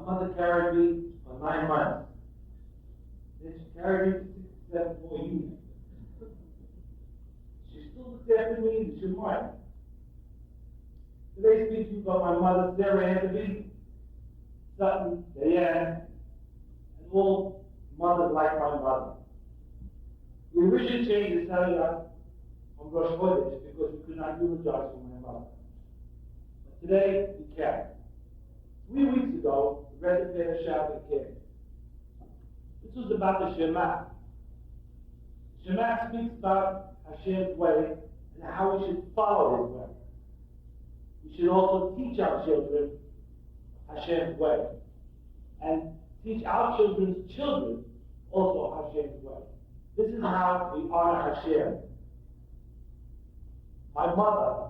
mother carried me for 9 months. Then she carried me for 6, 7 more years. She still looks after me and she might. Today speaks to you about my mother, Sarah Anthony, Sutton, Diane, and all mothers like my mother. We originally changed the Saturday on Rosh Chodesh because we could not eulogize for my mother. But today, we can. 3 weeks ago, we read the Peder Shabbat King. This was about the Shema. The Shema speaks about Hashem's way and how we should follow His way. We should also teach our children Hashem's way. And teach our children's children also Hashem's way. This is how we honor Hashem. My mother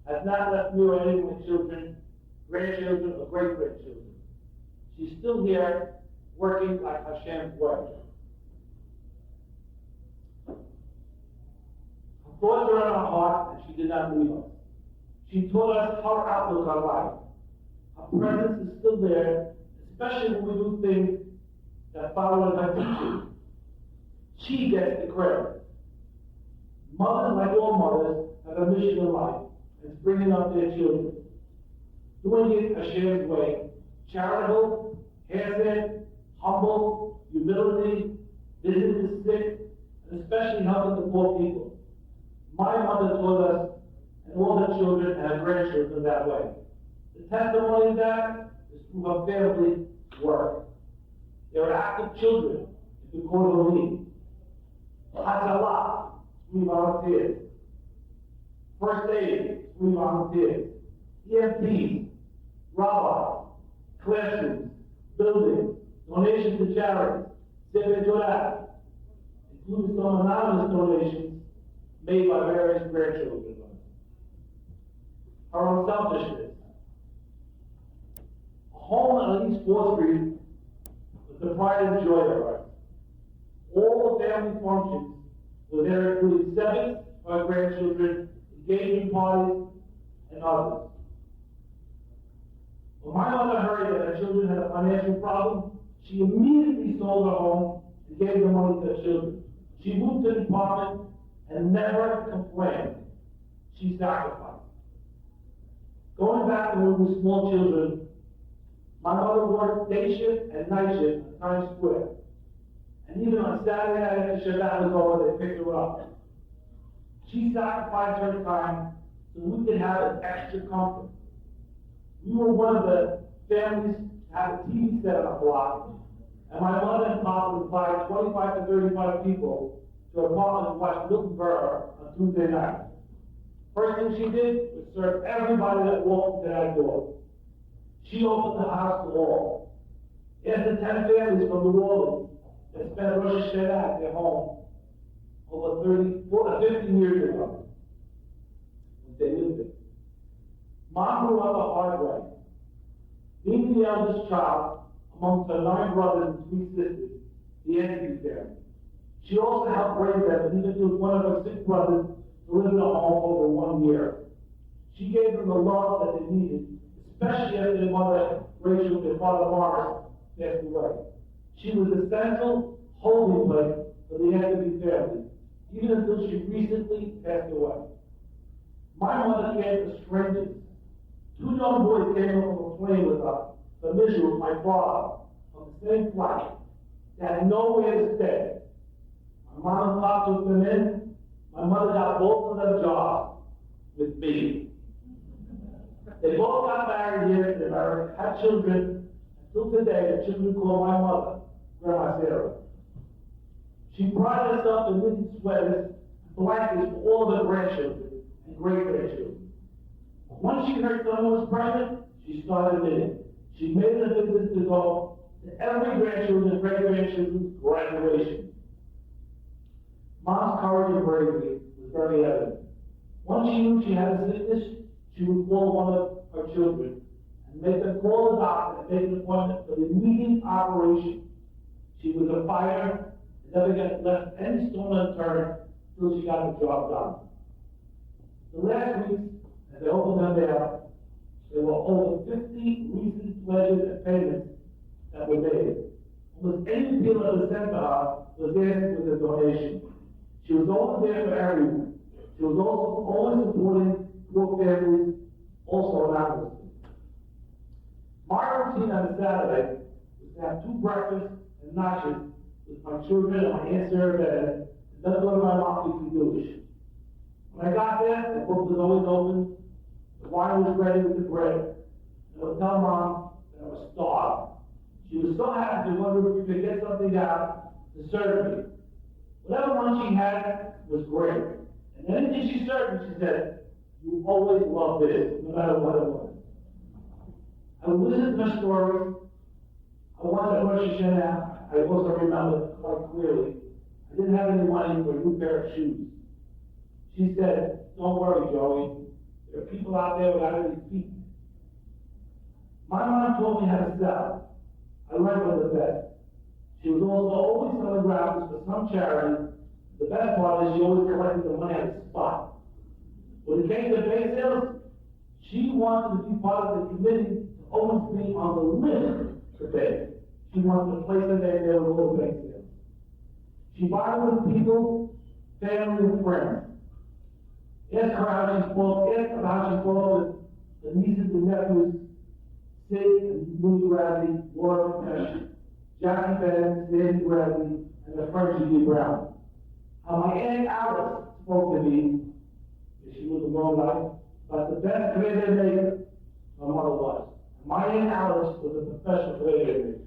has not left me or any of my children, grandchildren, or great-grandchildren. She's still here working like Hashem's way. Her thoughts are in our heart, and she did not leave us. She taught us her outlook on life. Her presence is still there, especially when we do things that follow her teaching. She gets the credit. Mothers, like all mothers, have a mission in life, and it's bringing up their children. Doing it Hashem's way, charitable, hands-in, humble, humility, visiting the sick, and especially helping the poor people. My mother taught us, and all her children and her grandchildren that way. The testimony of that is through her family work. They are active children in the Court of League. Hatzalah, we volunteers. First aid, we volunteers. EMTs, rabbis, classrooms, buildings, donations to charities, Sefer Torah, including some anonymous donations made by various grandchildren. Her unselfishness. A home on East 4th Street was the pride and joy of her. All the family functions were there, including 7 of our grandchildren, engagement parties, and others. When my mother heard that her children had a financial problem, she immediately sold her home and gave the money to her children. She moved to the apartment and never complained. She sacrificed. Going back to when we were small children, my mother worked day shift and night shift at Times Square. And even on Saturday night after Shabbat was over, they picked her up. She sacrificed her time so we could have an extra comfort. We were one of the families to have a TV set on our block, and my mother and Papa would invite 25 to 35 people to her apartment to watch Milton Berger on Tuesday night. First thing she did was serve everybody that walked into that door. She opened the house to all. After 10 families from New Orleans that spent Rosh Hashanah at their home over 15 years ago. They lived it. Mom grew up a hard way. Being the eldest child amongst her 9 brothers and 3 sisters, the Anthony family. She also helped raise them and even took one of her 6 brothers to live in a home over 1 year. She gave them the love that they needed, especially after their mother, Rachel, and their father, Morris, passed away. She was a central holding place for the Anthony family, even until she recently passed away. My mother came to strangers. 2 young boys came over from a plane with us, from Israel, my father, on the same flight. They had nowhere to stay. My mom and pop took them in. My mother got both of them jobs with me. They both got married here in America, had children. Until today, the children call my mother Grandma Sarah. She prided herself in knitting sweaters and blankets for all of her grandchildren and great-grandchildren. Once she heard someone was pregnant, she started knitting. She made it a business to go to every grandchildren and great-grandchildren's graduation. Mom's courage and bravery was very evident. Once she knew she had a sickness, she would call one of her children and make them call the doctor and make an appointment for the immediate operation. She was a fighter and never left any stone unturned until she got the job done. The last weeks, as they opened them there were over 50 recent pledges and payments that were made. Almost any appeal that was sent to her was there with a donation. She was always there for everyone. She was also always supporting poor families, also anonymously. My routine on a Saturday was to have 2 breakfasts and nachos with my children and my Aunt Sarah, and then go to my mom to Jewish. When I got there, the book was always open, the wine was ready with the bread, and I would tell Mom that I was starved. She was so happy to wonder if we could get something out to serve me. Whatever lunch she had was great. And anything she served me, she said, "You always love this, no matter what it was." I would listen to her stories. I wanted to Rosh Hashanah. I also remember quite clearly, I didn't have any money for a new pair of shoes. She said, "Don't worry, Joey. There are people out there without any feet." My mom taught me how to sell. I learned from the best. She was also always selling raffles for some charity. The best part is she always collected the money on the spot. When it came to bake sales, she wanted to be part of the committee to always be on the list to bake. She wanted to place her name there with all the bake sales. She bought with people, family, and friends. Ask her how she spoke, ask her how she spoke with the nieces and nephews, Sid and Louie Bradley, Laura Pesh, Jackie Bennett, Sandy Bradley, and the French Judy Brown. How my Aunt Alice spoke to me, if she was a long life, but the best creative maker my mother was. And my Aunt Alice was a professional creative maker.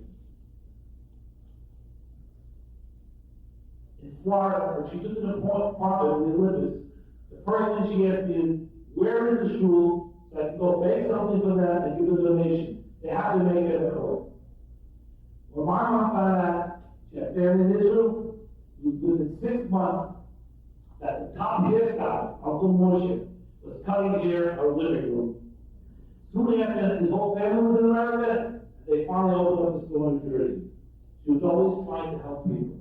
In Florida, when she took an apartment in the Olympus, the first thing she asked me is, "Where is the shul so I can go bake something for them and give a donation?" They had to make it a code. When my mom found out she had family in Israel, it was within 6 months that the top hairstyle, Uncle Moshe, was cutting hair in our living room. Soon after his whole family was in America, they finally opened up the store in New Jersey. She was always trying to help people.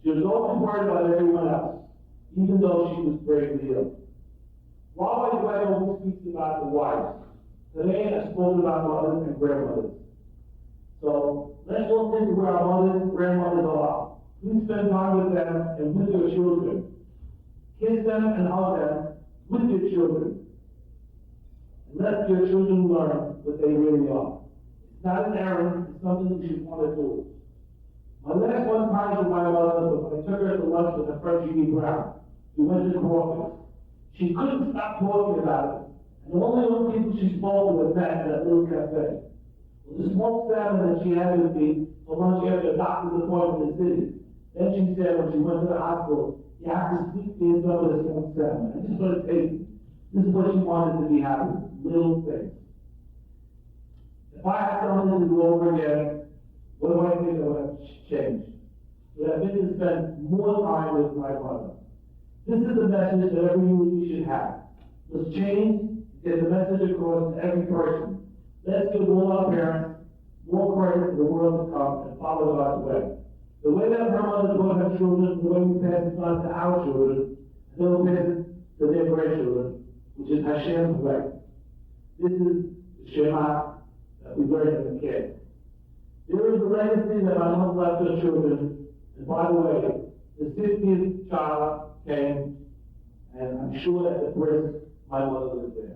She was always worried about everyone else, even though she was gravely ill. Rabbi Dwight always speaks about the wives. Today I spoke about mothers and grandmothers. So let's all think of where our mothers and grandmothers are. Please spend time with them and with your children. Kiss them and hug them with your children. And let your children learn what they really are. It's not an errand, it's something you should want to do. My last one time with my mother was when I took her to lunch with her friend Judy Brown. We went to Crawford. She couldn't stop talking about it. And the only other people she spoke with met at that little cafe. Well, the smoked salmon that she had with me for lunch after a doctor's appointment in the city. Then she said when she went to the hospital, "You have to sneak me some of the smoked salmon. I just want to taste it." This is what she wanted to be happy. Little things. If I had something to do over again, what do I think I would have changed? Would have been to spend more time with my mother. This is the message that every Jew should have. Let's change, get the message across to every person. Let's give all our parents more credit for the world to come and follow God's way. The way that her mother taught her children, the way we pass it on to our children, and they'll pass it to their grandchildren, which is Hashem's way. This is the Shema that we learned as a kid. There is a legacy that my mother left her children, and by the way, the 60th child came, and I'm sure that the bris, my mother was there.